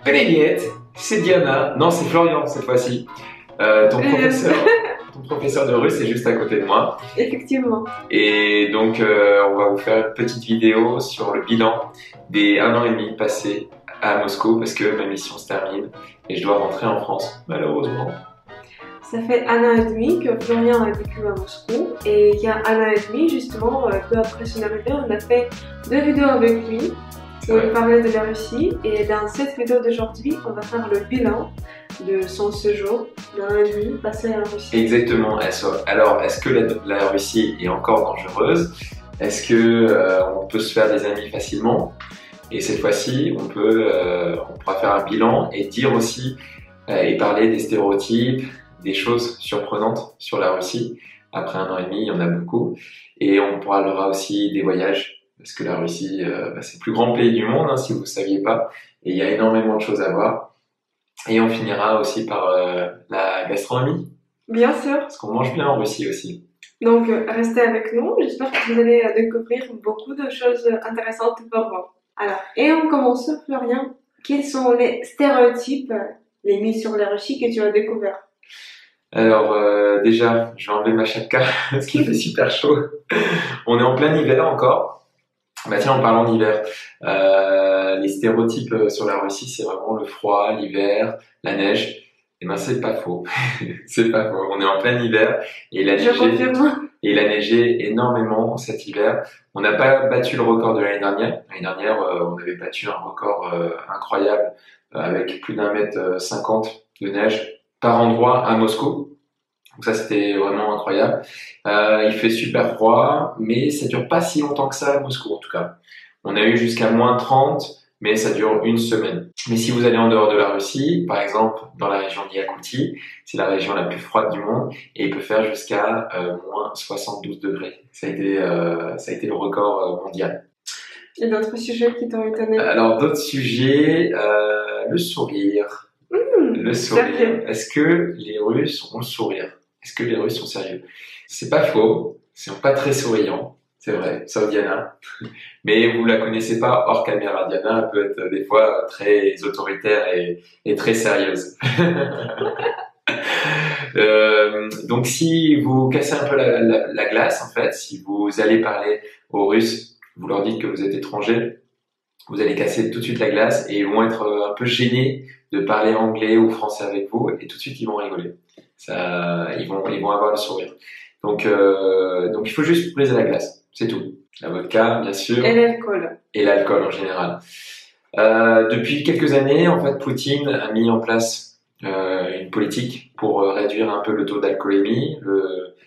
Привет, c'est Diana. Non, c'est Florian cette fois-ci. Ton professeur de russe est juste à côté de moi. Effectivement. Et donc, on va vous faire une petite vidéo sur le bilan des 1 an et demi passés à Moscou parce que ma mission se termine et je dois rentrer en France, malheureusement. Ça fait 1 an et demi que Florian a vécu à Moscou et il y a 1 an et demi, justement, peu après son arrivée, on a fait 2 vidéos avec lui où il parlait de la Russie et dans cette vidéo d'aujourd'hui, on va faire le bilan de son séjour d'1 an et demi passé en Russie. Exactement. Alors, est-ce que la Russie est encore dangereuse? Est-ce que on peut se faire des amis facilement? Et cette fois-ci, on pourra faire un bilan et dire aussi et parler des stéréotypes, des choses surprenantes sur la Russie. Après 1 an et demi, il y en a beaucoup. Et on parlera aussi des voyages, parce que la Russie, c'est le plus grand pays du monde, hein, si vous ne saviez pas. Et il y a énormément de choses à voir. Et on finira aussi par la gastronomie. Bien sûr. Parce qu'on mange bien en Russie aussi. Donc, restez avec nous. J'espère que vous allez découvrir beaucoup de choses intéressantes pour vous. Alors, et on commence, Florian. Quels sont les stéréotypes, les mythes sur la Russie que tu as découverts? Alors, déjà, je vais enlever ma chapka parce qu'il fait super chaud. On est en plein hiver encore. Bah tiens, en parlant d'hiver, les stéréotypes sur la Russie, c'est vraiment le froid, l'hiver, la neige. Et ben c'est pas faux, c'est pas faux. On est en plein hiver et il a neigé énormément cet hiver. On n'a pas battu le record de l'année dernière. L'année dernière, on avait battu un record incroyable avec plus d'1,50 m de neige par endroit à Moscou. Donc ça, c'était vraiment incroyable. Il fait super froid, mais ça dure pas si longtemps que ça à Moscou, en tout cas. On a eu jusqu'à -30, mais ça dure une semaine. Mais si vous allez en dehors de la Russie, par exemple dans la région d'Iakoutie, c'est la région la plus froide du monde, et il peut faire jusqu'à -72 degrés. Ça a été le record mondial. Et d'autres sujets qui t'ont étonné? Alors, d'autres sujets, le sourire. Le sourire. Est-ce que les Russes ont le sourire? Est-ce que les Russes sont sérieux? C'est pas faux, ils sont pas très souriants, c'est vrai, sauf Diana. Mais vous la connaissez pas hors caméra. Diana peut être des fois très autoritaire et très sérieuse. Donc si vous cassez un peu la glace, en fait, si vous allez parler aux Russes, vous leur dites que vous êtes étranger, vous allez casser tout de suite la glace et ils vont être un peu gênés de parler anglais ou français avec vous et tout de suite ils vont rigoler. Ils vont avoir le sourire. Donc il faut juste briser la glace, c'est tout. La vodka, bien sûr. Et l'alcool. Et l'alcool en général. Depuis quelques années, en fait, Poutine a mis en place une politique pour réduire un peu le taux d'alcoolémie,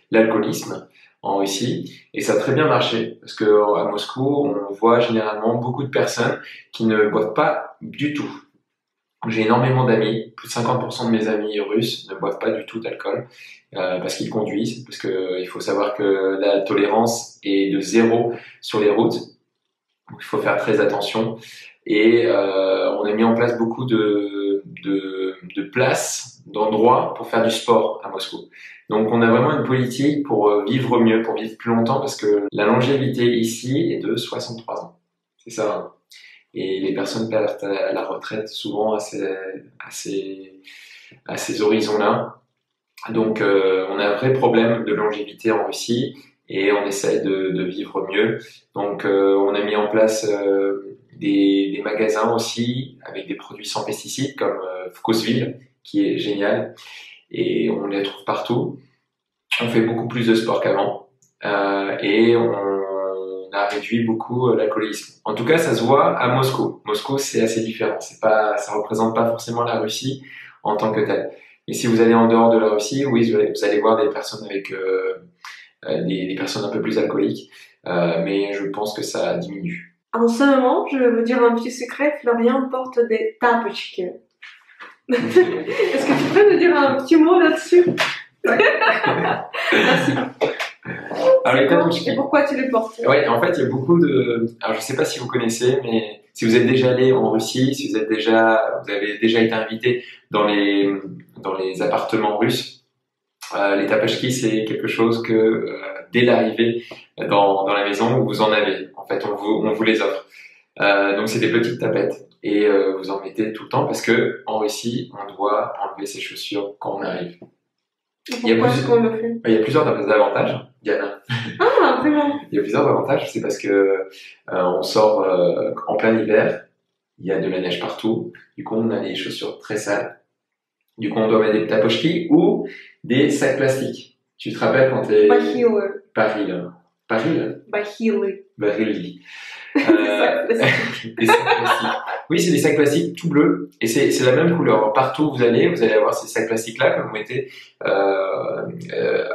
l'alcoolisme en Russie, et ça a très bien marché parce que à Moscou, on voit généralement beaucoup de personnes qui ne boivent pas du tout. J'ai énormément d'amis, plus de 50% de mes amis russes ne boivent pas du tout d'alcool parce qu'ils conduisent, parce que il faut savoir que la tolérance est de 0 sur les routes, donc il faut faire très attention. Et on a mis en place beaucoup de places, d'endroits pour faire du sport à Moscou. Donc on a vraiment une politique pour vivre mieux, pour vivre plus longtemps, parce que la longévité ici est de 63 ans. C'est ça. Hein. Et les personnes partent à la retraite souvent à ces horizons-là. Donc on a un vrai problème de longévité en Russie et on essaie de vivre mieux. Donc on a mis en place des magasins aussi avec des produits sans pesticides comme Vkosvil, qui est génial, et on les trouve partout. On fait beaucoup plus de sport qu'avant et on a réduit beaucoup l'alcoolisme. En tout cas, ça se voit à Moscou. Moscou, c'est assez différent. Ça représente pas forcément la Russie en tant que telle. Et si vous allez en dehors de la Russie, oui, vous allez voir des personnes avec des personnes un peu plus alcooliques, mais je pense que ça diminue. En ce moment, je vais vous dire un petit secret, Florian porte des tapochki. Est-ce que tu peux nous dire un petit mot là-dessus? Merci. Et pourquoi tu les portes? Oui, en fait, il y a beaucoup de... Alors, je sais pas si vous connaissez, mais si vous êtes déjà allé en Russie, si vous avez déjà été invité dans les appartements russes, les tapachki, c'est quelque chose que dès l'arrivée dans la maison, vous en avez. En fait, on vous les offre. Donc, c'est des petites tapettes et vous en mettez tout le temps parce que en Russie, on doit enlever ses chaussures quand on arrive. Pourquoi est-ce qu'on le fait? Il y a plusieurs avantages, Diana. Ah, vraiment? Il y a plusieurs avantages, c'est parce que on sort en plein hiver, il y a de la neige partout, du coup on a les chaussures très sales, du coup on doit mettre des tapochki ou des sacs plastiques. Tu te rappelles quand t'es... Bachille. Paril. Bachille. Des sacs plastiques. Oui, c'est des sacs plastiques tout bleus et c'est la même couleur. Partout où vous allez avoir ces sacs plastiques-là que vous mettez à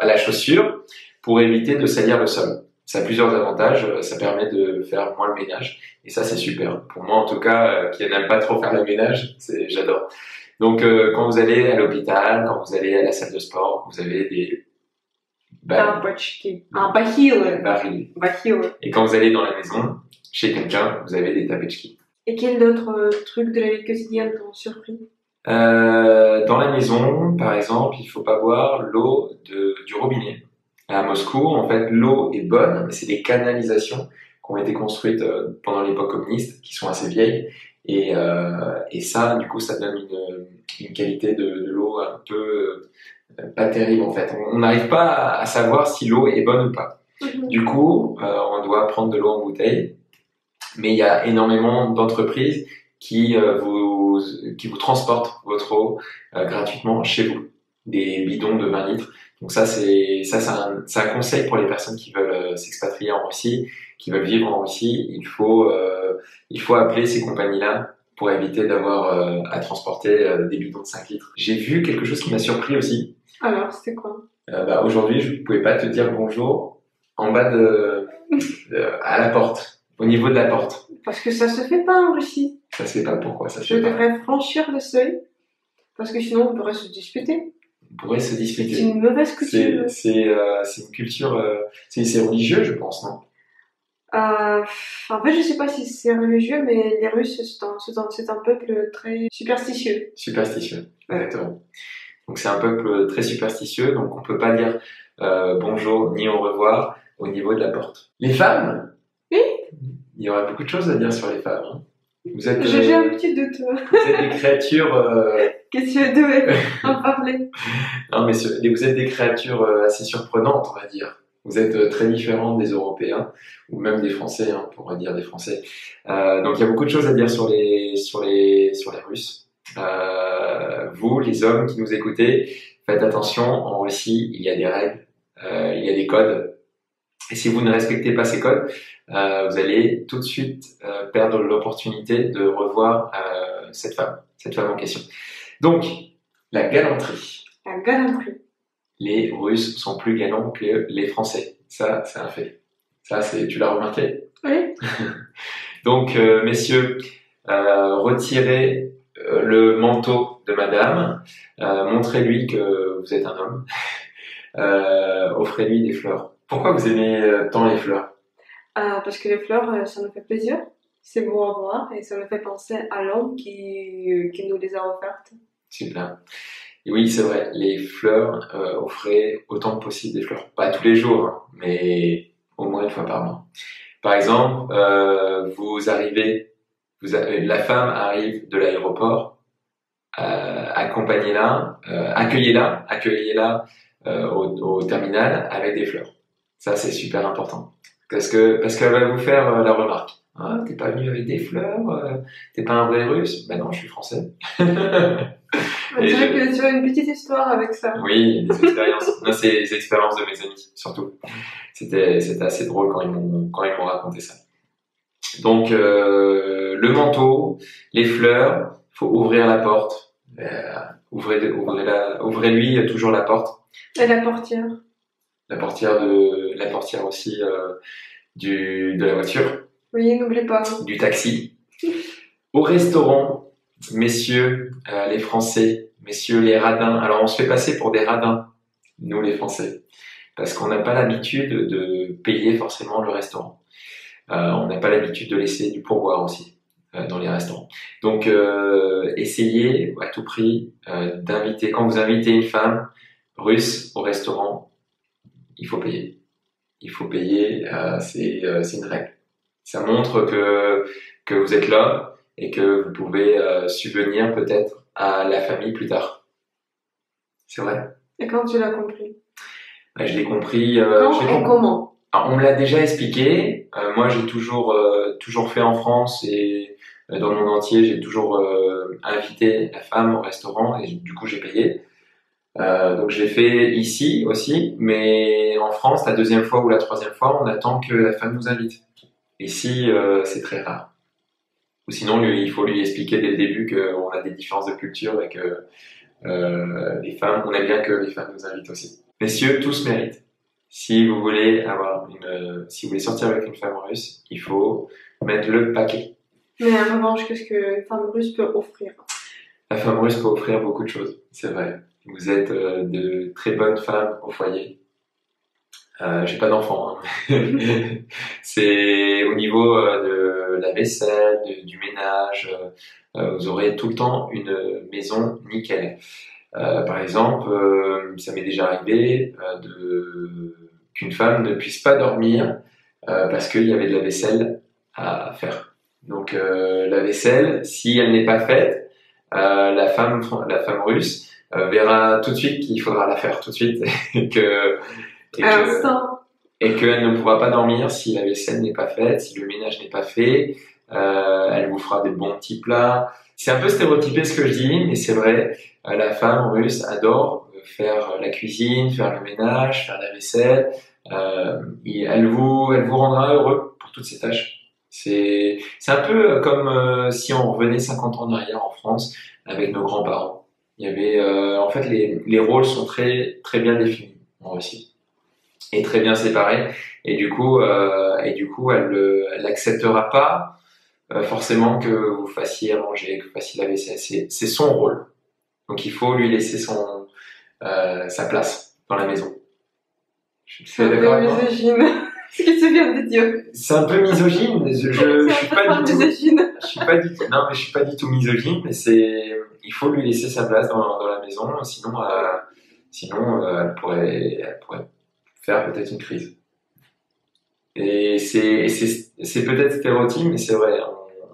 la chaussure pour éviter de salir le sol. Ça a plusieurs avantages. Ça permet de faire moins le ménage et ça, c'est super. Pour moi, en tout cas, qui n'aime pas trop faire le ménage, j'adore. Donc, quand vous allez à l'hôpital, quand vous allez à la salle de sport, vous avez des Bachille. Et quand vous allez dans la maison, chez quelqu'un, vous avez des tapetchki. Et quel autre truc de la vie quotidienne t'ont surpris? Dans la maison, par exemple, il faut pas boire l'eau du robinet. À Moscou, en fait, l'eau est bonne, mais c'est des canalisations qui ont été construites pendant l'époque communiste, qui sont assez vieilles. Et ça, du coup, ça donne une qualité de l'eau un peu pas terrible, en fait. On n'arrive pas à savoir si l'eau est bonne ou pas. Du coup, on doit prendre de l'eau en bouteille. Mais il y a énormément d'entreprises qui vous transportent votre eau gratuitement chez vous, des bidons de 20 litres. Donc c'est un conseil pour les personnes qui veulent s'expatrier en Russie, qui veulent vivre en Russie. Il faut appeler ces compagnies-là pour éviter d'avoir à transporter des bidons de 5 litres. J'ai vu quelque chose qui m'a surpris aussi. Alors, c'était quoi? Aujourd'hui, je ne pouvais pas te dire bonjour en bas à la porte. Au niveau de la porte. Parce que ça se fait pas en Russie. Ça se fait pas, pourquoi ça se Je fait pas? devrais franchir le seuil, parce que sinon on pourrait se disputer. On pourrait se disputer. C'est une mauvaise coutume. C'est une culture, c'est religieux, je pense, non? En fait, je sais pas si c'est religieux, mais les Russes, c'est un peuple très superstitieux. Superstitieux, exactement. Donc c'est un peuple très superstitieux, donc on peut pas dire bonjour ni au revoir au niveau de la porte. Les femmes? Oui. Il y aurait beaucoup de choses à dire sur les femmes. Hein. J'ai un petit doute. Vous êtes des créatures... Qu'est-ce que tu devais en parler? Non, mais vous êtes des créatures assez surprenantes, on va dire. Vous êtes très différentes des Européens, ou même des Français, hein, on pourrait dire des Français. Donc il y a beaucoup de choses à dire sur les Russes. Vous, les hommes qui nous écoutez, faites attention, en Russie, il y a des règles, il y a des codes. Et si vous ne respectez pas ces codes, vous allez tout de suite perdre l'opportunité de revoir cette femme en question. Donc, la galanterie. La galanterie. Les Russes sont plus galants que les Français. Ça, c'est un fait. Ça, tu l'as remarqué? Oui. Donc, messieurs, retirez le manteau de madame, montrez-lui que vous êtes un homme, offrez-lui des fleurs. Pourquoi vous aimez tant les fleurs? Parce que les fleurs, ça nous fait plaisir, c'est beau à voir et ça me fait penser à l'homme qui nous les a offertes. Super. Et oui, c'est vrai, les fleurs, offrez autant que possible des fleurs. Pas tous les jours, hein, mais au moins une fois par mois. Par exemple, la femme arrive de l'aéroport, accompagnez-la, accueillez-la au terminal avec des fleurs. Ça, c'est super important. Parce qu'elle va vous faire la remarque. Ah, t'es pas venu avec des fleurs, t'es pas un vrai Russe? Ben non, je suis français. On dirait que tu as une petite histoire avec ça. Oui, des expériences. Non, c'est les expériences de mes amis, surtout. C'était assez drôle quand ils m'ont raconté ça. Donc, le manteau, les fleurs, faut ouvrir la porte. Ouvrez-lui toujours la porte. Et la portière. La portière aussi de la voiture. Oui, n'oubliez pas. Du taxi. Au restaurant, messieurs les Français, messieurs les radins. Alors on se fait passer pour des radins, nous les Français, parce qu'on n'a pas l'habitude de payer forcément le restaurant. On n'a pas l'habitude de laisser du pourboire aussi dans les restaurants. Donc essayez à tout prix d'inviter, quand vous invitez une femme russe au restaurant, il faut payer. Il faut payer, c'est une règle. Ça montre que vous êtes là et que vous pouvez subvenir peut-être à la famille plus tard. C'est vrai. Et quand tu l'as compris? Ben, je l'ai compris. Quand et comment? Alors, on me l'a déjà expliqué. Moi, j'ai toujours fait en France et dans le monde entier, j'ai toujours invité la femme au restaurant et du coup, j'ai payé. Donc, je l'ai fait ici aussi, mais en France, la deuxième fois ou la troisième fois, on attend que la femme nous invite. Ici, c'est très rare. Ou sinon, il faut lui expliquer dès le début qu'on a des différences de culture et que les femmes, on aime bien que les femmes nous invitent aussi. Messieurs, tous méritent. Si vous voulez si vous voulez sortir avec une femme russe, il faut mettre le paquet. Mais en revanche, qu'est-ce qu'une femme russe peut offrir? La femme russe peut offrir beaucoup de choses, c'est vrai. Vous êtes de très bonnes femmes au foyer. J'ai pas d'enfant, hein. C'est au niveau de la vaisselle, du ménage. Vous aurez tout le temps une maison nickel. Par exemple, ça m'est déjà arrivé qu'une femme ne puisse pas dormir parce qu'il y avait de la vaisselle à faire. Donc la vaisselle, si elle n'est pas faite, la femme russe verra tout de suite qu'il faudra la faire tout de suite et qu'elle ne pourra pas dormir si la vaisselle n'est pas faite, si le ménage n'est pas fait. Elle vous fera des bons petits plats. C'est un peu stéréotypé ce que je dis, mais c'est vrai. La femme russe adore faire la cuisine, faire le ménage, faire la vaisselle. Elle vous rendra heureux pour toutes ces tâches. C'est un peu comme si on revenait 50 ans en arrière en France avec nos grands-parents. Il y avait en fait les rôles sont très très bien définis en Russie et très bien séparés. Et du coup elle n'acceptera pas forcément que vous fassiez à manger, que vous fassiez la vaisselle. C'est son rôle. Donc il faut lui laisser sa place dans la maison. C'est un peu misogyne, ce que tu viens de dire. C'est un peu misogyne, mais je suis pas du tout. Non, mais je suis pas du tout misogyne, mais il faut lui laisser sa place dans la maison, sinon elle pourrait faire peut-être une crise. Et c'est peut-être stéréotype, mais c'est vrai,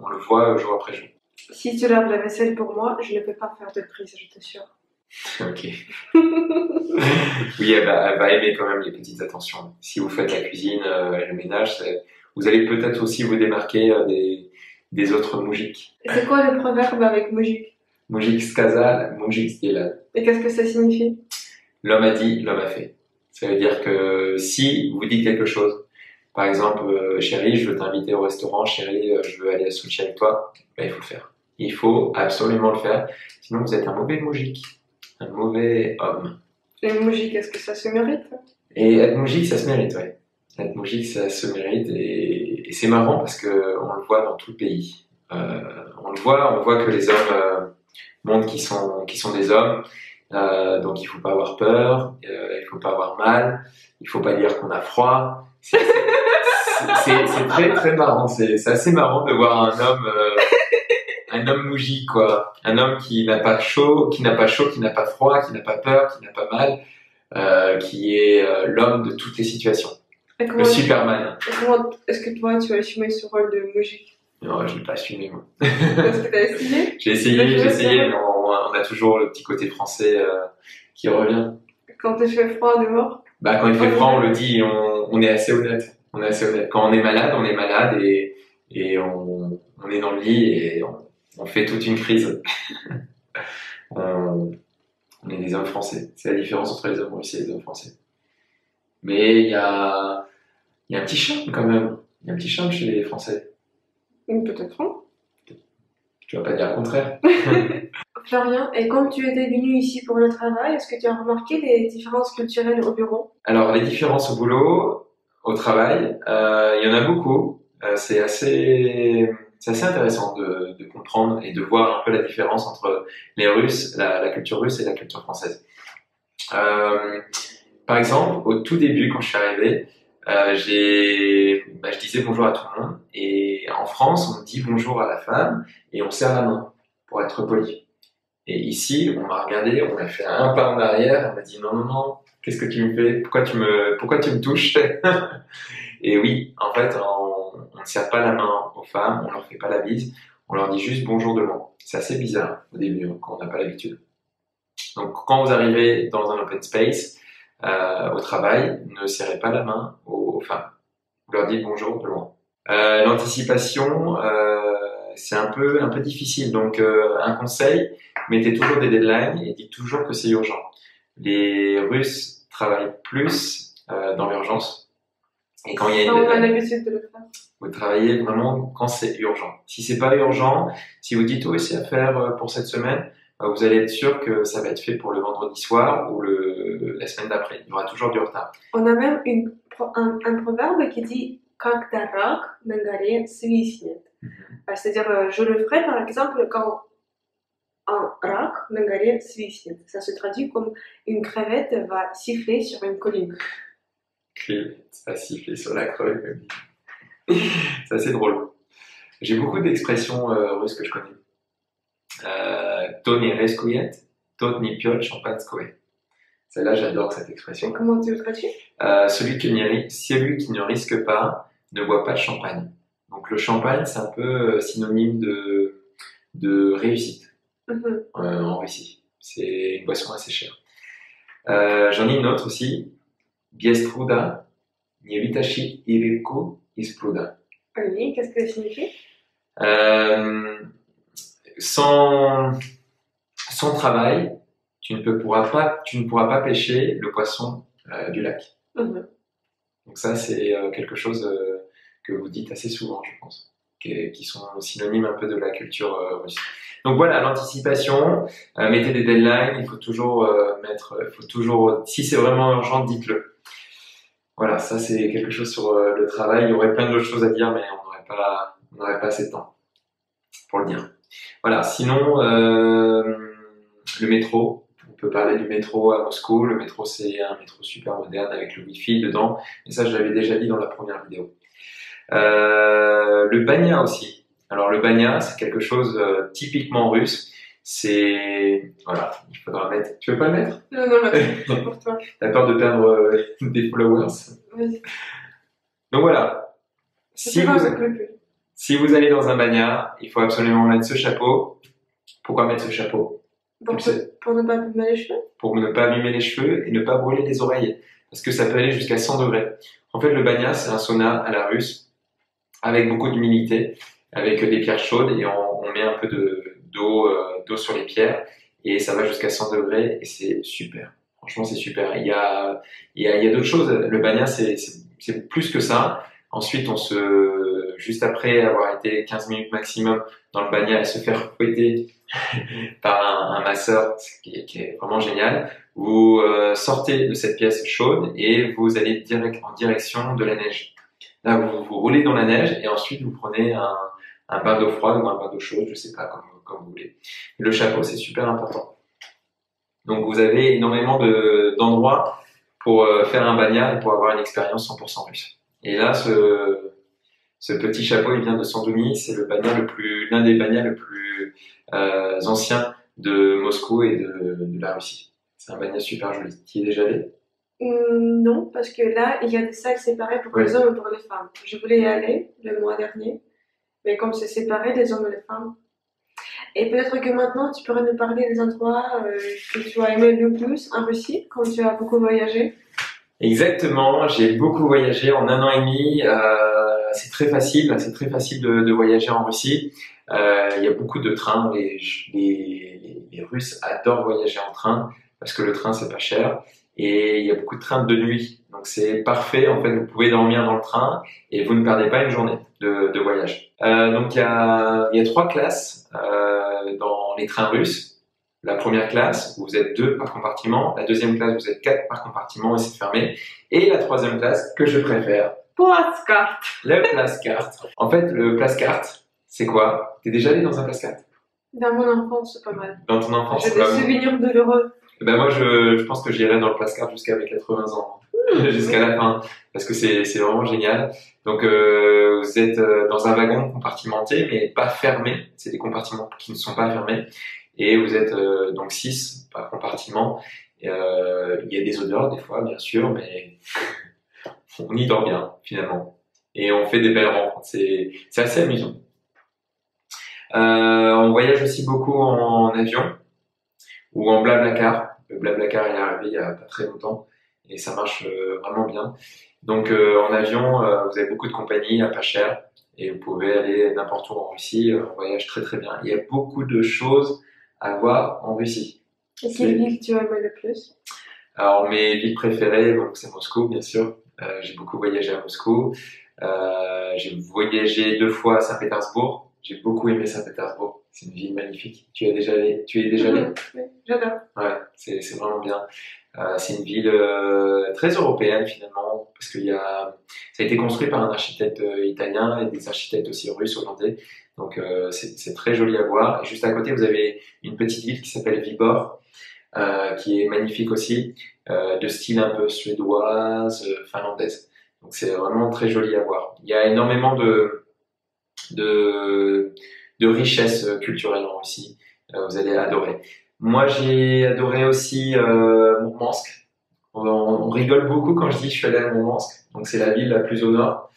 on le voit jour après jour. Si tu laves la vaisselle pour moi, je ne peux pas faire de crise, je t'assure. Ok. Oui, elle va aimer quand même les petites attentions. Si vous faites la cuisine et le ménage, vous allez peut-être aussi vous démarquer des autres moujiks. C'est quoi le proverbe avec moujik? Moujik skazal, moujik sdelal. Et qu'est-ce que ça signifie? L'homme a dit, l'homme a fait. Ça veut dire que si vous dites quelque chose, par exemple, chérie, je veux t'inviter au restaurant, chérie, je veux aller à sushi avec toi, ben, il faut le faire. Il faut absolument le faire, sinon vous êtes un mauvais moujik, un mauvais homme. Et moujik, est-ce que ça se mérite? Et être moujik, ça se mérite, ouais. Être moujik, ça se mérite, et c'est marrant parce que on le voit dans tout le pays. On voit que les hommes montrent qu'ils sont des hommes. Donc il faut pas avoir peur, il faut pas avoir mal, il faut pas dire qu'on a froid. C'est très très marrant. C'est assez marrant de voir un homme moujik, quoi. Un homme qui n'a pas chaud, qui n'a pas froid, qui n'a pas peur, qui n'a pas mal, qui est l'homme de toutes les situations. Le Superman. Comment est-ce que toi tu as assumé ce rôle de moujik? Non, je l'ai pas assumé, moi. Est-ce que tu as essayé? J'ai essayé, mais on a toujours le petit côté français qui revient. Quand il fait froid dehors? Bah, quand il fait froid, on le dit, on est assez honnête. On est assez honnête. Quand on est malade et on est dans le lit et on fait toute une crise. On est des hommes français. C'est la différence entre les hommes russes et les hommes français. Mais il y a un petit charme quand même. Il y a un petit charme chez les Français. Peut-être. Tu vas pas dire le contraire. Florian, et quand tu étais venu ici pour le travail, est-ce que tu as remarqué les différences culturelles au bureau? Alors, les différences au boulot, au travail, il y en a beaucoup. C'est assez intéressant de comprendre et de voir un peu la différence entre les Russes, la culture russe et la culture française. Par exemple, au tout début, quand je suis arrivé, je disais bonjour à tout le monde. Et en France, on dit bonjour à la femme et on serre la main pour être poli. Et ici, on m'a regardé, on a fait un pas en arrière, on m'a dit non, qu'est-ce que tu me fais? Pourquoi tu me touches? Et oui, en fait, on ne serre pas la main aux femmes, on leur fait pas la bise, On leur dit juste bonjour de loin. C'est assez bizarre au début quand on n'a pas l'habitude. Donc quand vous arrivez dans un open space, au travail, ne serrez pas la main aux femmes. Vous leur dites bonjour de loin. L'anticipation, c'est un peu difficile. Donc un conseil, mettez toujours des deadlines et dites toujours que c'est urgent. Les Russes travaillent plus dans l'urgence. Et quand il y a une On a deadline, l'habitude de le faire. vous travaillez vraiment quand c'est urgent. Si c'est pas urgent, si vous dites oui, c'est à faire pour cette semaine, vous allez être sûr que ça va être fait pour le vendredi soir ou la semaine d'après. Il y aura toujours du retard. On a même un proverbe qui dit «Когда рак на горе свистнет». C'est-à-dire, je le ferai par exemple quand un rak на горе свистнет. Ça se traduit comme une crevette va siffler sur une colline. Ça va siffler sur la crevette, comme dit. C'est assez drôle. J'ai beaucoup d'expressions russes que je connais. To nie reskuje, to nie pioch champagskoe. Celle-là, j'adore cette expression. Comment tu le traduis? Celui qui ne risque pas ne boit pas de champagne. Donc le champagne, c'est un peu synonyme de réussite en Russie. C'est une boisson assez chère. J'en ai une autre aussi. Biestruda, nie witashi iribku ispruda. Oui, qu'est-ce que ça signifie? Sans travail, tu ne pourras pas pêcher le poisson du lac. Donc ça, c'est quelque chose que vous dites assez souvent, je pense, qui sont synonymes un peu de la culture russe. Donc voilà, l'anticipation, mettez des deadlines, il faut toujours si c'est vraiment urgent, dites-le. Voilà, ça c'est quelque chose sur le travail. Il y aurait plein d'autres choses à dire, mais on n'aurait pas assez de temps pour le dire. Voilà, sinon, le métro. On peut parler du métro à Moscou. Le métro, c'est un métro super moderne avec le Wi-Fi dedans. Et ça, je l'avais déjà dit dans la première vidéo. Le banya aussi. Alors, le banya, c'est quelque chose typiquement russe. C'est... Voilà, il faudra le mettre. Tu veux pas le mettre? Non, merci, c'est pour toi. T'as peur de perdre des followers? Vas-y. Donc voilà. Si vous allez dans un banya, il faut absolument mettre ce chapeau. Pourquoi mettre ce chapeau? Pour ne pas abîmer les cheveux? Pour ne pas abîmer les cheveux et ne pas brûler les oreilles. Parce que ça peut aller jusqu'à 100 degrés. En fait, le banya, c'est un sauna à la russe, avec beaucoup d'humidité, avec des pierres chaudes, et on met un peu d'eau sur les pierres, et ça va jusqu'à 100 degrés, et c'est super. Franchement, c'est super. Il y a d'autres choses. Le banya, c'est plus que ça. Ensuite, juste après avoir été 15 minutes maximum dans le banya et se faire fouetter par un masseur, qui est vraiment génial, vous sortez de cette pièce chaude et vous allez en direction de la neige. Là, vous roulez dans la neige et ensuite vous prenez un bain d'eau froide ou un bain d'eau chaude, je sais pas, comme vous voulez. Le chapeau, c'est super important. Donc vous avez énormément d'endroits pour faire un banya et pour avoir une expérience 100% russe. Et là, ce petit chapeau, il vient de Sandouni, c'est l'un des banyas le plus anciens de Moscou et de la Russie. C'est un banya super joli. Tu y es déjà allé? Non, parce que là, il y a des salles séparées pour les hommes et pour les femmes. Je voulais y aller le mois dernier, mais comme c'est séparé, les hommes et les femmes. Et peut-être que maintenant, tu pourrais nous parler des endroits que tu as aimé le plus en Russie, quand tu as beaucoup voyagé. Exactement, j'ai beaucoup voyagé en 1 an et demi. C'est très facile de voyager en Russie. Il y a beaucoup de trains. Les Russes adorent voyager en train parce que le train c'est pas cher et il y a beaucoup de trains de nuit. Donc c'est parfait. En fait, vous pouvez dormir dans le train et vous ne perdez pas une journée de voyage. Donc il y a 3 classes dans les trains russes. La première classe, vous êtes 2 par compartiment. La deuxième classe, vous êtes 4 par compartiment et c'est fermé. Et la troisième classe, que je préfère, Placecart. le Placecart. En fait, le Placecart, c'est quoi? T'es déjà allé dans un Placecart? Dans mon enfance, c'est pas mal. Dans ton enfance? J'ai des souvenirs douloureux. Ben moi, je pense que j'irai dans le Placecart jusqu'à mes 80 ans. Jusqu'à la fin. Parce que c'est vraiment génial. Donc, vous êtes dans un wagon compartimenté, mais pas fermé. C'est des compartiments qui ne sont pas fermés. Et vous êtes donc 6 par compartiment. Il y a des odeurs des fois, bien sûr, mais on y dort bien finalement. Et on fait des belles rencontres. C'est assez amusant. On voyage aussi beaucoup en avion ou en Blablacar. Le Blablacar est arrivé il y a pas très longtemps et ça marche vraiment bien. Donc en avion, vous avez beaucoup de compagnies à pas cher et vous pouvez aller n'importe où en Russie. On voyage très très bien. Il y a beaucoup de choses à voir en Russie. Et quelle ville tu aimes le plus? Alors mes villes préférées, donc c'est Moscou bien sûr. J'ai beaucoup voyagé à Moscou. J'ai voyagé 2 fois à Saint-Pétersbourg. J'ai beaucoup aimé Saint-Pétersbourg. C'est une ville magnifique. Tu y es déjà allé? Tu y es déjà allé? Oui, j'adore. Ouais, c'est vraiment bien. C'est une ville très européenne finalement, parce ça a été construit par un architecte italien et des architectes aussi russes, hollandais. Donc c'est très joli à voir. Et juste à côté, vous avez une petite ville qui s'appelle Vibor, qui est magnifique aussi, de style un peu suédoise, finlandaise. Donc c'est vraiment très joli à voir. Il y a énormément de, de richesse culturelle en Russie. Vous allez adorer. Moi, j'ai adoré aussi Mourmansk. On rigole beaucoup quand je dis je suis allé à Mourmansk. Donc c'est la ville la plus au nord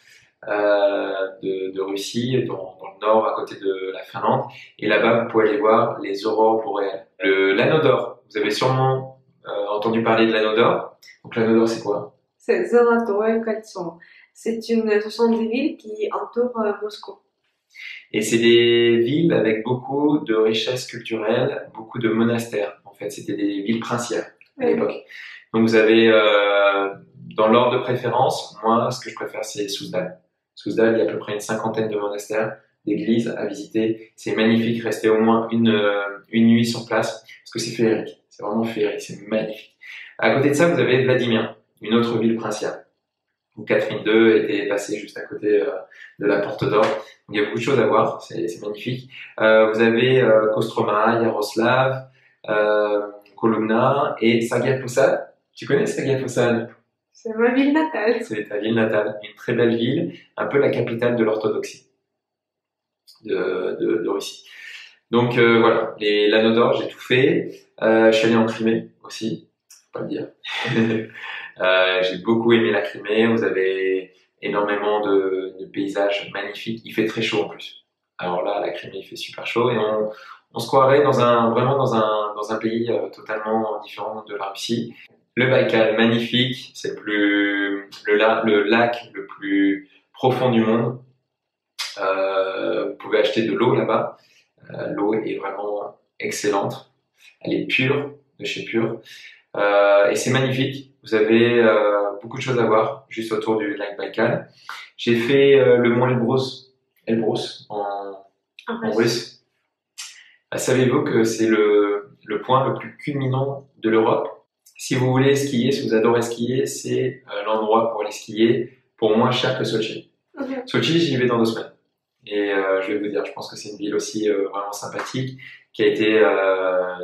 de Russie, dans le nord à côté de la Finlande. Et là-bas, vous pouvez aller voir les aurores boréales. L'anneau d'or. Vous avez sûrement entendu parler de l'anneau d'or. Donc l'anneau d'or, c'est quoi? C'est Zolotoye Koltso. Ce sont des villes qui entourent Moscou. Et c'est des villes avec beaucoup de richesses culturelles, beaucoup de monastères. En fait, c'était des villes princières à l'époque. Donc vous avez, dans l'ordre de préférence, moi, ce que je préfère, c'est Souzdal. Souzdal, il y a à peu près une 50aine de monastères, d'églises à visiter. C'est magnifique, rester au moins une nuit sur place, parce que c'est féerique. C'est vraiment féerique, c'est magnifique. À côté de ça, vous avez Vladimir, une autre ville princière, où Catherine II était passée juste à côté de la Porte d'Or. Donc, il y a beaucoup de choses à voir, c'est magnifique. Vous avez Kostroma, Yaroslav, Kolumna et Sagia Posad. Tu connais Sagia Posad? C'est ma ville natale. C'est ta ville natale, une très belle ville, un peu la capitale de l'orthodoxie de Russie. Donc voilà, l'anneau d'or, j'ai tout fait. Je suis allé en Crimée aussi, faut pas le dire. J'ai beaucoup aimé la Crimée. Vous avez énormément de paysages magnifiques. Il fait très chaud en plus. Alors là, la Crimée, il fait super chaud et on se croirait vraiment dans un pays totalement différent de la Russie. Le Baïkal, magnifique. C'est le lac le plus profond du monde. Vous pouvez acheter de l'eau là-bas. L'eau est vraiment excellente. Elle est pure, de chez Pure. Et c'est magnifique. Vous avez beaucoup de choses à voir juste autour du lac Baïkal. J'ai fait le mont Elbrus en russe. Savez-vous que c'est le point le plus culminant de l'Europe? Si vous voulez skier, si vous adorez skier, c'est l'endroit pour aller skier pour moins cher que Sochi. Okay. Sochi, j'y vais dans 2 semaines. Et je vais vous dire, je pense que c'est une ville aussi vraiment sympathique, qui a été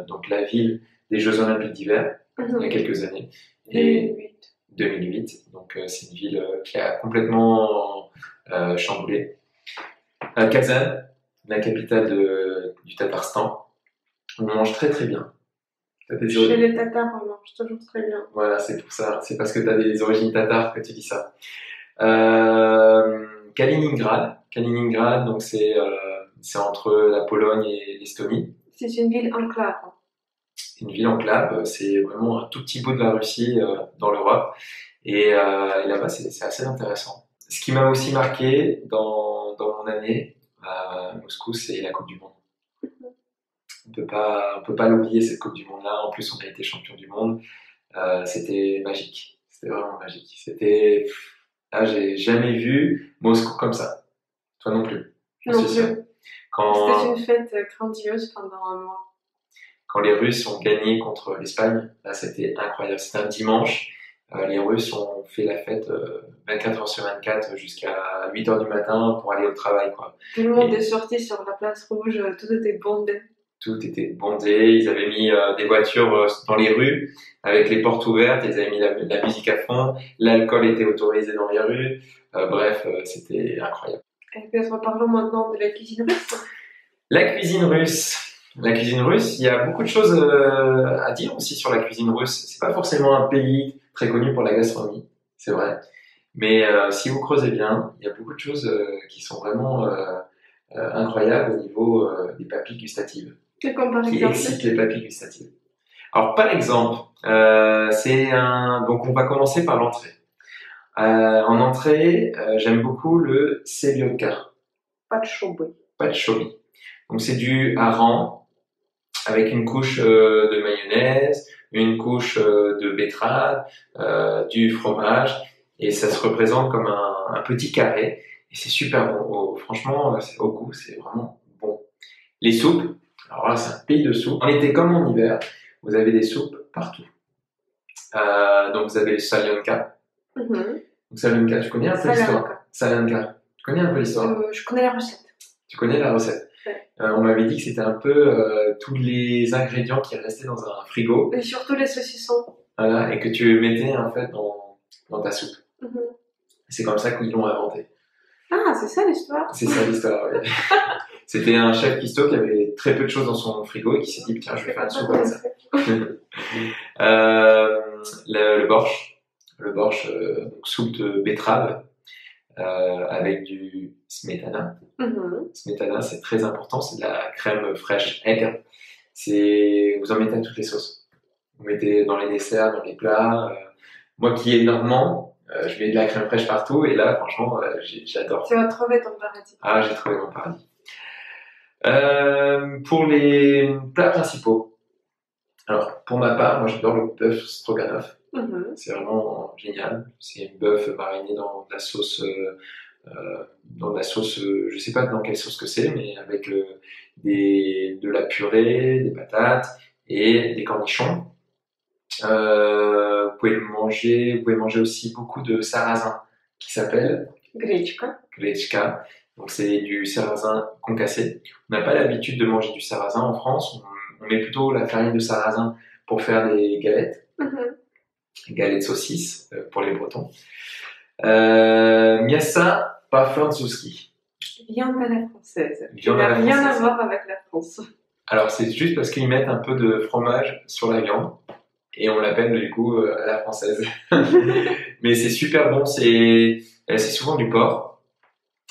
donc la ville des Jeux Olympiques d'hiver il y a quelques années. Et 2008. Donc c'est une ville qui a complètement chamboulé. Kazan, la capitale du Tatarstan. On mange très très bien. Chez les Tatars, on mange toujours très bien. Voilà, c'est pour ça. C'est parce que tu as des origines tatares que tu dis ça. Kaliningrad, donc c'est entre la Pologne et l'Estonie. C'est une ville enclave. Une ville enclave, c'est vraiment un tout petit bout de la Russie dans l'Europe. Et là-bas, c'est assez intéressant. Ce qui m'a aussi marqué dans mon année à Moscou, c'est la Coupe du Monde. On peut pas l'oublier, cette Coupe du Monde-là. En plus, on a été champion du monde. C'était magique. C'était vraiment magique. J'ai jamais vu Moscou comme ça. Toi non plus. Non plus. C'était une fête grandiose pendant un mois. Quand les Russes ont gagné contre l'Espagne, là c'était incroyable. C'était un dimanche. Les Russes ont fait la fête 24 heures sur 24 jusqu'à 8 heures du matin pour aller au travail, quoi. Tout le monde est sorti sur la place rouge, tout était bondé. Tout était bondé. Ils avaient mis des voitures dans les rues avec les portes ouvertes. Ils avaient mis la musique à fond. L'alcool était autorisé dans les rues. Bref, c'était incroyable. Et puis parlons maintenant de la cuisine russe. La cuisine russe. La cuisine russe, il y a beaucoup de choses à dire aussi sur la cuisine russe. C'est pas forcément un pays très connu pour la gastronomie, c'est vrai. Mais si vous creusez bien, il y a beaucoup de choses qui sont vraiment incroyable au niveau des papilles gustatives, Et comme par qui exemple. excite les papilles gustatives. Alors, par exemple, donc on va commencer par l'entrée. En entrée, j'aime beaucoup le selioka, Patchouli. patchouli. Donc c'est du hareng avec une couche de mayonnaise, une couche de betterave, du fromage, et ça se représente comme un petit carré. Et c'est super bon. Franchement, au goût, c'est vraiment bon. Les soupes, alors là, c'est un pays de soupes. En été comme en hiver, vous avez des soupes partout. Donc vous avez le salyanka. Donc salyanka, tu connais un peu l'histoire? Salyanka. Tu connais un peu l'histoire? Je connais la recette. Tu connais la recette? Ouais. On m'avait dit que c'était un peu tous les ingrédients qui restaient dans un frigo. Et surtout les saucissons. Voilà, et que tu mettais en fait dans ta soupe. C'est comme ça qu'ils l'ont inventé. Ah, c'est ça l'histoire? C'est ça l'histoire, oui. C'était un chef cuistot qui avait très peu de choses dans son frigo et qui s'est dit tiens, je vais faire une soupe comme ça. Le borsch. Le borsch, donc soupe de betterave avec du smetana. Smetana, c'est très important, c'est de la crème fraîche aigre. Vous en mettez à toutes les sauces. Vous mettez dans les desserts, dans les plats. Moi qui est normand, je mets de la crème fraîche partout et là, franchement, j'adore. Tu vas trouver ton paradis. Ah, j'ai trouvé mon paradis. Pour les plats principaux, alors pour ma part, moi j'adore le bœuf stroganoff. C'est vraiment génial. C'est une bœuf marinée dans de la sauce, je sais pas dans quelle sauce que c'est, mais avec de la purée, des patates et des cornichons. Vous pouvez manger aussi beaucoup de sarrasin qui s'appelle Grechka. Donc c'est du sarrasin concassé. On n'a pas l'habitude de manger du sarrasin en France. On met plutôt la farine de sarrasin pour faire des galettes. Galettes saucisses pour les Bretons. Miasa Pafranczewski. Viande à la française. Viande à la rien française. à voir avec la France. Alors c'est juste parce qu'ils mettent un peu de fromage sur la viande et on l'appelle du coup à la française. Mais c'est super bon. C'est souvent du porc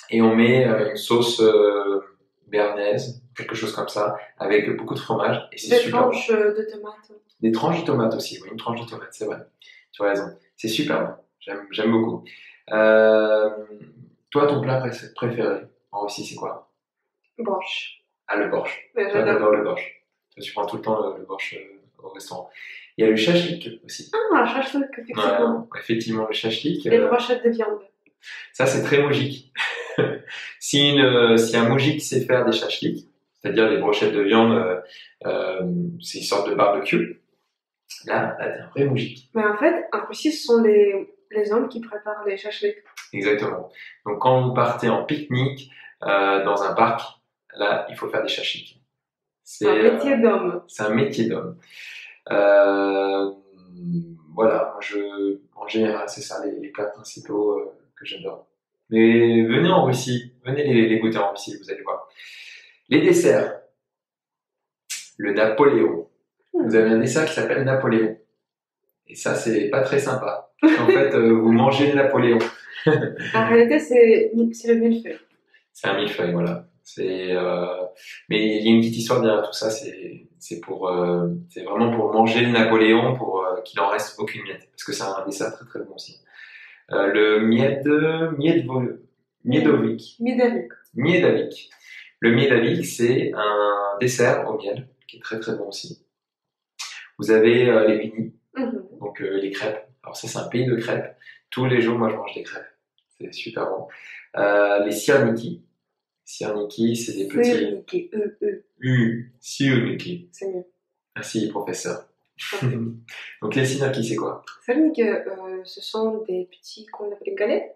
et on met une sauce béarnaise, quelque chose comme ça, avec beaucoup de fromage et c'est super bon. Des tranches de tomates. Des tranches de tomates aussi, oui, une tranche de tomate, c'est vrai. Tu as raison. C'est super bon. J'aime beaucoup. Toi, ton plat préféré en Russie, c'est quoi? Borsch. Ah, le borsch. Ouais, Toi, t'adores le borsch. Toi, tu prends tout le temps le borsch au restaurant. Il y a le shashlik aussi. Ah, shashlik, effectivement. Ouais, effectivement, le shashlik. Les brochettes de viande. Ça, c'est très moujik. Si un moujik sait faire des shashliks, c'est-à-dire les brochettes de viande, c'est une sorte de barbecue, là t'es un vrai moujik. Mais en fait, en Russie, ce sont les hommes qui préparent les shashliks. Exactement. Donc quand vous partez en pique-nique dans un parc, là, il faut faire des shashliks. C'est un métier d'homme. C'est un métier d'homme. Voilà, en général, c'est ça les plats principaux que j'adore. Mais venez en Russie, venez les goûter en Russie, vous allez voir. Les desserts. Le Napoléon. Vous avez un dessert qui s'appelle Napoléon. Et ça, c'est pas très sympa. En fait, vous mangez le Napoléon. En réalité, c'est le millefeuille. C'est un millefeuille, voilà. Mais il y a une petite histoire derrière tout ça. C'est vraiment pour manger le Napoléon, pour qu'il en reste aucune miette, parce que c'est un dessert très très bon aussi. Le Miedowik. Le Miedowik, c'est un dessert au miel qui est très très bon aussi. Vous avez les beignets, donc les crêpes. Alors ça, c'est un pays de crêpes. Tous les jours, moi, je mange des crêpes. C'est super bon. Les sirniki. Sirniki, c'est des petits... Sirniki. C'est mieux. Merci, professeur. Donc les sirniki, c'est quoi? Sirniki, ce sont des petits, qu'on appelle galettes.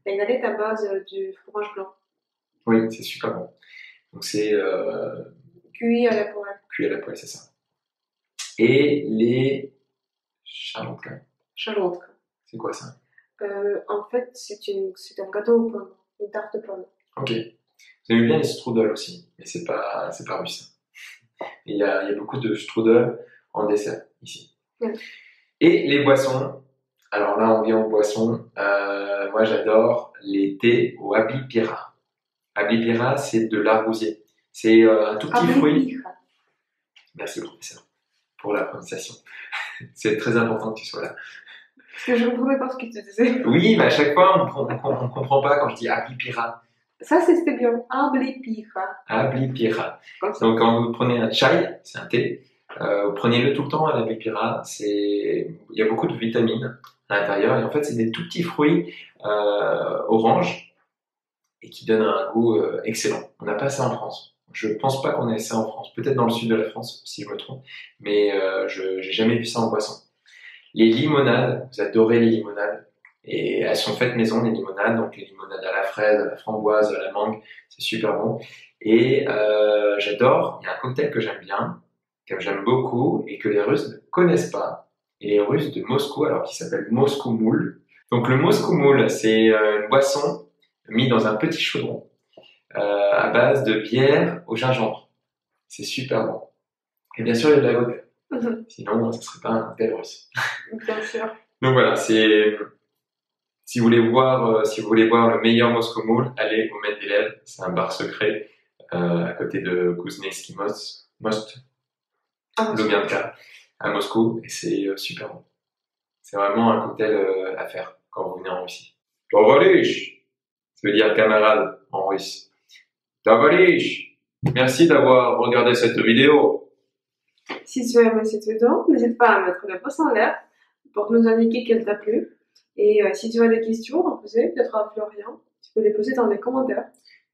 Les galettes à base du fromage blanc. Oui, c'est super bon. Donc c'est... cuit à la poêle. Cuit à la poêle, c'est ça. Et les charlotka. Charlotka. C'est quoi ça? En fait, c'est un gâteau aux pommes, une tarte aux pommes. Ok. J'aime bien les strudels aussi, mais c'est pas russe. Il y a beaucoup de strudel en dessert ici. Et les boissons. Alors là, on vient aux boissons. Moi, j'adore les thés au Abipira. Ablipira, c'est de l'argousier. C'est un tout petit fruit. Ablipira. Merci, professeur, pour la prononciation. C'est très important que tu sois là. Parce que je ne comprenais pas ce que tu disais. Oui, mais à chaque fois, on ne comprend pas quand je dis Ablipira. Ça, c'était bien. Ablipira. Ablipira. Comme ça. Donc, quand vous prenez un chai, c'est un thé, vous prenez-le tout le temps, l'ablipira. Il y a beaucoup de vitamines à l'intérieur. Et en fait, c'est des tout petits fruits orange et qui donnent un goût excellent. On n'a pas ça en France. Je pense pas qu'on ait ça en France. Peut-être dans le sud de la France, si je me trompe. Mais je n'ai jamais vu ça en boisson. Les limonades, vous adorez les limonades. Et elles sont faites maison, les limonades. Donc les limonades à la fraise, à la framboise, à la mangue. C'est super bon. Et j'adore, il y a un cocktail que j'aime bien, que j'aime beaucoup et que les Russes ne connaissent pas. Et les Russes de Moscou, alors qui s'appelle Moscou Moule. Donc le Moscou Moule, c'est une boisson mise dans un petit chaudron à base de bière au gingembre. C'est super bon. Et bien sûr, il y a de la vodka. Sinon, ce ne serait pas un cocktail russe. Bien sûr. Donc voilà, si vous voulez voir le meilleur Moscou Moule, allez au Mendeléev, c'est un bar secret à côté de Kuznetsky Most, Lubyanka, à Moscou, et c'est super bon. C'est vraiment un cocktail à faire quand vous venez en Russie. Tavalish, ça veut dire camarade en russe. Tavalish, merci d'avoir regardé cette vidéo. Si tu as aimé cette vidéo, n'hésite pas à mettre le pouce en l'air pour nous indiquer qu'elle t'a plu. Et si tu as des questions à poser, peut-être à Florian, tu peux les poser dans les commentaires.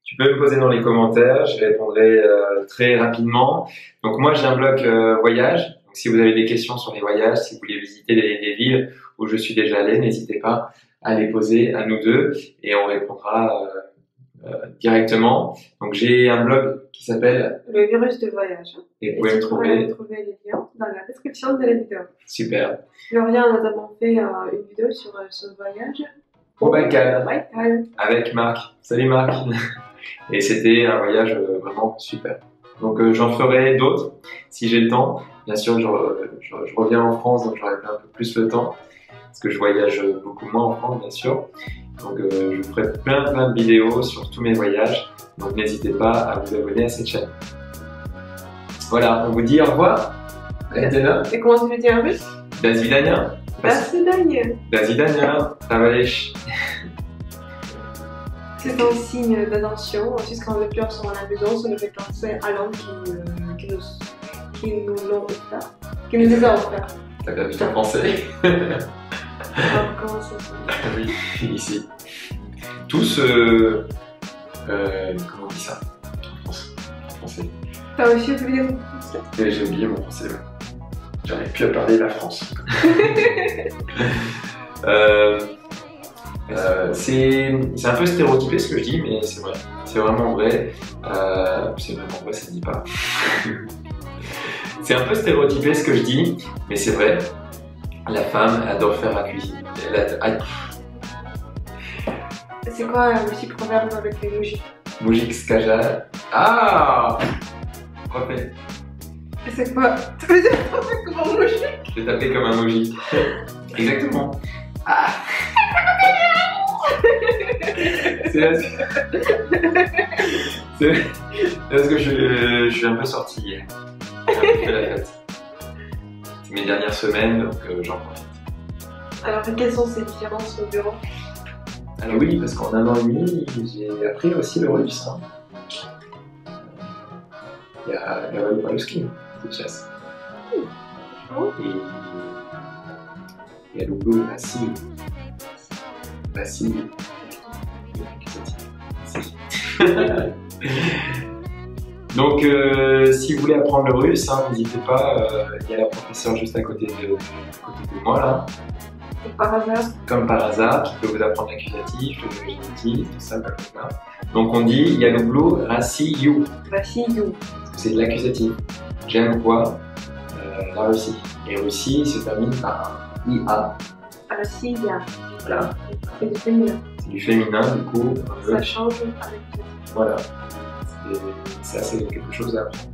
Tu peux me poser dans les commentaires, je répondrai très rapidement. Donc moi j'ai un blog voyage, donc si vous avez des questions sur les voyages, si vous voulez visiter des villes où je suis déjà allé, n'hésitez pas à les poser à nous deux et on répondra directement. Donc j'ai un blog qui s'appelle Le virus de voyage. Et vous pouvez me trouver les liens dans la description de la vidéo. Super. Florian a notamment fait une vidéo sur son voyage Au Baïkal Baïkal. avec Marc. Salut Marc. Et c'était un voyage vraiment super. Donc j'en ferai d'autres si j'ai le temps. Bien sûr, je reviens en France, donc j'aurai un peu plus le temps parce que je voyage beaucoup moins en France, bien sûr. Donc je ferai plein de vidéos sur tous mes voyages. Donc n'hésitez pas à vous abonner à cette chaîne. Voilà, on vous dit au revoir. Et comment tu le dis en russe? До свидания. До свидания. До свидания. Товарищ. C'est un signe d'attention. Juste quand les pleurs sont à la maison, ça nous fait penser à l'homme qui nous l'ont offert. Qui nous les a offert. T'as bien vu ton français. Alors, comment ça se Oui, ici. Tous, comment on dit ça en français? T'as aussi oublié mon français? Oui, j'ai oublié mon français. Ouais. J'arrive plus à parler la France. C'est un peu stéréotypé ce que je dis, mais c'est vrai. C'est vraiment vrai. C'est vraiment vrai, ça se dit pas. C'est un peu stéréotypé ce que je dis, mais c'est vrai. La femme adore faire la cuisine. C'est quoi un petit proverbe avec les moujiks? Moujik skaja. Ah! Refais. C'est quoi? Tu veux dire taper comme un moujik? Je vais taper comme un moujik. Exactement. Ah! C'est parce que je suis un peu sorti hier. J'ai un peu fait la fête. C'est mes dernières semaines, donc j'en profite. Alors, quelles sont ces différences au bureau? Alors oui, parce qu'en 1 an et demi, j'ai appris aussi le russe. Hein. Il y a Rus-ski, c'est chasse. Oh. Et il y a Lublou, Rassi. Donc, si vous voulez apprendre le russe, hein, n'hésitez pas, il y a la professeure juste à côté de moi là. Par hasard. Comme par hasard, qui peut vous apprendre l'accusatif, le génitif, tout ça, blablabla. Donc on dit, il y a le bleu, Rassi, you. Rassi, you. C'est de l'accusatif. J'aime quoi la Russie. Et Russie se termine par un IA. Rassi, ya. Voilà. C'est du féminin. C'est du féminin, du coup. Ça change avec. Voilà. Ça, c'est quelque chose à apprendre.